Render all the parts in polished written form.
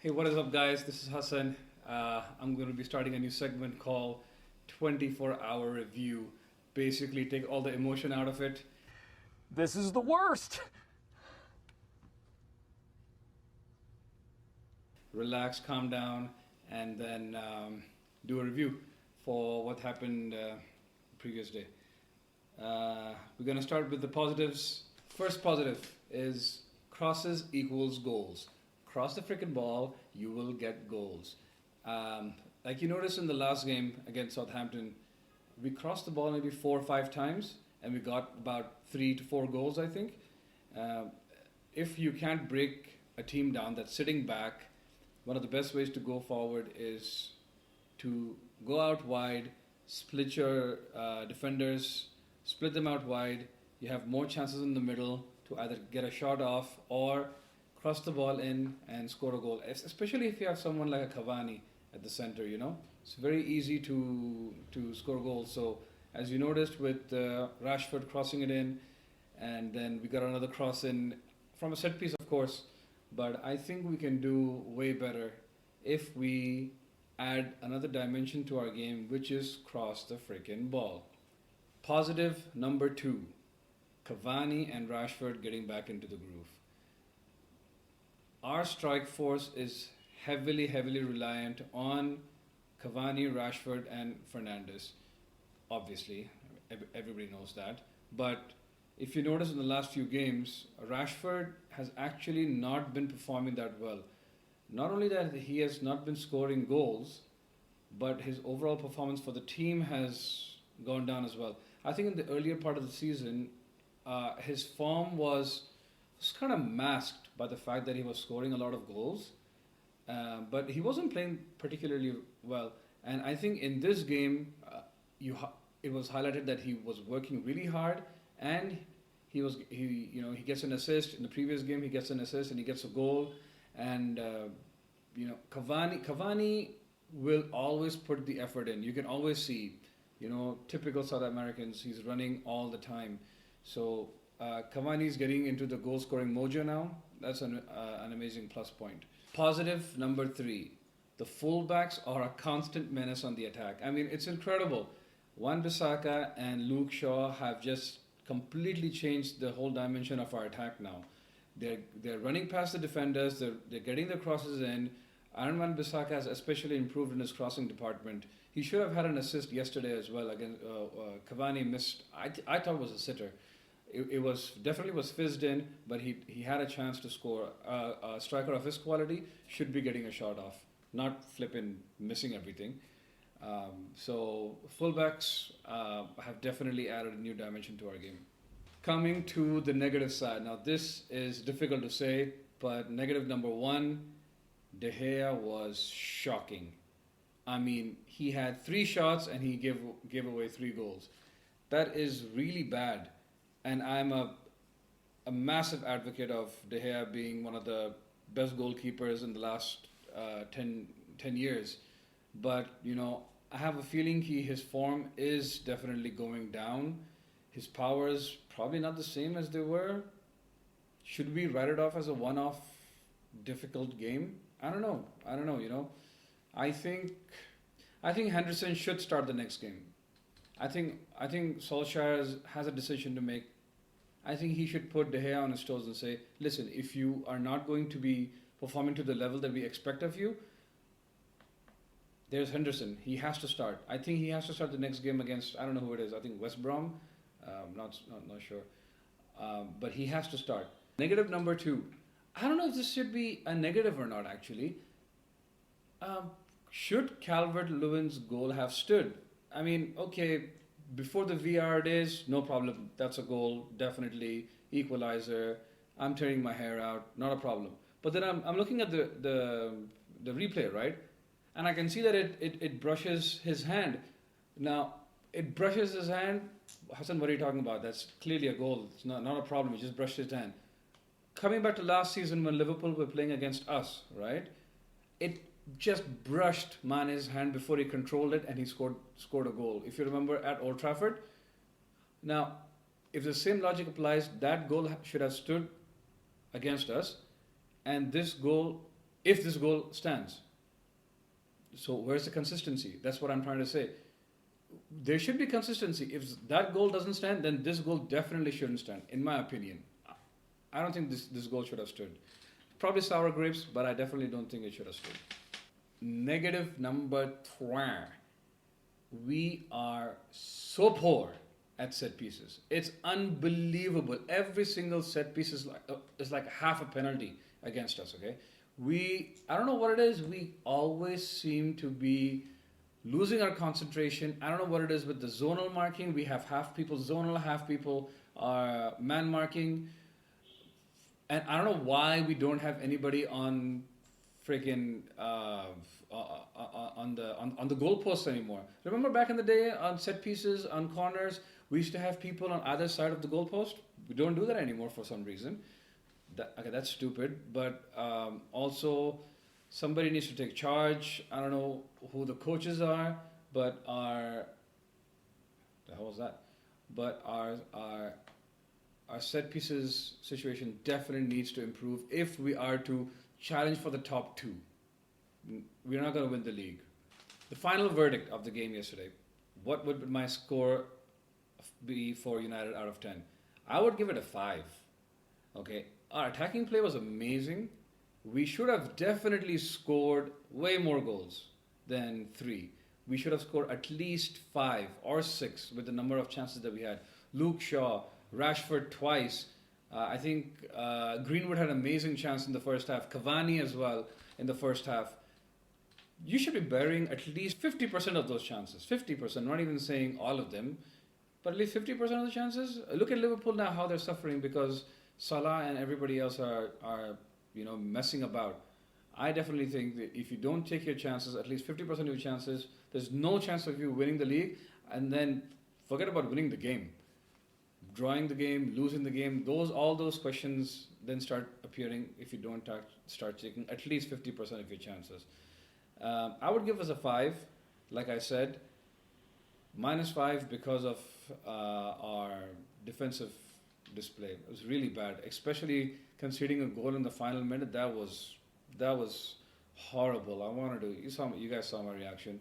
Hey, what is up, guys? This is Hassan. I'm going to be starting a new segment called 24-Hour Review. Basically, take all the emotion out of it. This is the worst. Relax, calm down, and then do a review for what happened the previous day. We're going to start with the positives. First positive is crosses equals goals. Cross the freaking ball, you will get goals. Like you noticed in the last game against Southampton, we crossed the ball maybe 4 or 5 times and we got about 3 to 4 goals, I think. Uh, if you can't break a team down that's sitting back, one of the best ways to go forward is to go out wide, split your defenders, split them out wide. You have more chances in the middle to either get a shot off or cross the ball in and score a goal. Especially if you have someone like a Cavani at the center, it's very easy to score goals. So as you noticed with Rashford crossing it in, and then we got another cross in from a set piece, of course. But I think we can do way better if we add another dimension to our game, which is cross the freaking ball. Positive number two, Cavani and Rashford getting back into the groove. Our strike force is heavily reliant on Cavani, Rashford, and Fernandes. Obviously, everybody knows that. But if you notice in the last few games, Rashford has actually not been performing that well. Not only that he has not been scoring goals, but his overall performance for the team has gone down as well. I think in the earlier part of the season, his form was kind of masked by the fact that he was scoring a lot of goals, but he wasn't playing particularly well. And I think in this game, it was highlighted that he was working really hard, and he gets an assist in the previous game. He gets an assist and he gets a goal, and Cavani will always put the effort in. You can always see, typical South Americans. He's running all the time, so. Cavani is getting into the goal scoring mojo now. That's an amazing plus point. Positive number three. The fullbacks are a constant menace on the attack. I mean, it's incredible. Wan-Bissaka and Luke Shaw have just completely changed the whole dimension of our attack now. They're running past the defenders. They're getting the crosses in. Aaron Wan-Bissaka has especially improved in his crossing department. He should have had an assist yesterday as well. Again, Cavani missed. I thought it was a sitter. It was definitely was fizzed in, but he had a chance to score. A striker of his quality should be getting a shot off, not flipping missing everything. So fullbacks have definitely added a new dimension to our game. Coming to the negative side, now this is difficult to say, but negative number one, De Gea was shocking. I mean, he had 3 shots and he gave away 3 goals. That is really bad. And I'm a massive advocate of De Gea being one of the best goalkeepers in the last 10 years. But, I have a feeling his form is definitely going down. His power is probably not the same as they were. Should we write it off as a one-off difficult game? I don't know. I think Henderson should start the next game. I think Solskjaer has a decision to make. I think he should put De Gea on his toes and say, listen, if you are not going to be performing to the level that we expect of you, there's Henderson. He has to start. I think he has to start the next game against, I don't know who it is, I think West Brom. Not sure. But he has to start. Negative number two. I don't know if this should be a negative or not, actually. Should Calvert-Lewin's goal have stood? I mean, okay, before the VR days, no problem. That's a goal, definitely. Equalizer. I'm tearing my hair out, not a problem. But then I'm looking at the replay, right? And I can see that it brushes his hand. Now, it brushes his hand. Hassan, what are you talking about? That's clearly a goal. It's not a problem. He just brushed his hand. Coming back to last season when Liverpool were playing against us, right? It just brushed Mane's hand before he controlled it and he scored a goal. If you remember at Old Trafford. Now, if the same logic applies, that goal should have stood against us, and this goal if this goal stands. So where's the consistency? That's what I'm trying to say. There should be consistency. If that goal doesn't stand, then this goal definitely shouldn't stand, in my opinion. I don't think this goal should have stood. Probably sour grapes, but I definitely don't think it should have stood. Negative number 3. We are so poor at set pieces. It's unbelievable. Every single set piece is like half a penalty against us, okay? I don't know what it is. We always seem to be losing our concentration. I don't know what it is with the zonal marking. We have half people zonal, half people are man marking. And I don't know why we don't have anybody on freaking on the goalposts anymore. Remember back in the day on set pieces, on corners, we used to have people on either side of the goalpost. We don't do that anymore for some reason. That's stupid. But also, somebody needs to take charge. I don't know who the coaches are, but the hell was that? But our set pieces situation definitely needs to improve if we are to challenge for the top 2. We're not going to win the league. The final verdict of the game yesterday. What would my score be for United out of 10? I would give it a 5. Okay, our attacking play was amazing. We should have definitely scored way more goals than 3. We should have scored at least 5 or 6 with the number of chances that we had. Luke Shaw, Rashford twice. I think Greenwood had an amazing chance in the first half. Cavani as well in the first half. You should be burying at least 50% of those chances. 50%, not even saying all of them, but at least 50% of the chances. Look at Liverpool now, how they're suffering because Salah and everybody else are messing about. I definitely think that if you don't take your chances, at least 50% of your chances, there's no chance of you winning the league. And then forget about winning the game. Drawing the game, losing the game, all those questions then start appearing if you don't start taking at least 50% of your chances. I would give us a 5, like I said, -5 because of our defensive display. It was really bad, especially conceding a goal in the final minute. That was horrible. You guys saw my reaction.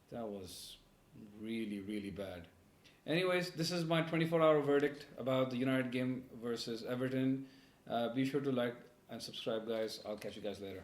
That was really, really bad. Anyways, this is my 24-hour verdict about the United game versus Everton. Be sure to like and subscribe, guys. I'll catch you guys later.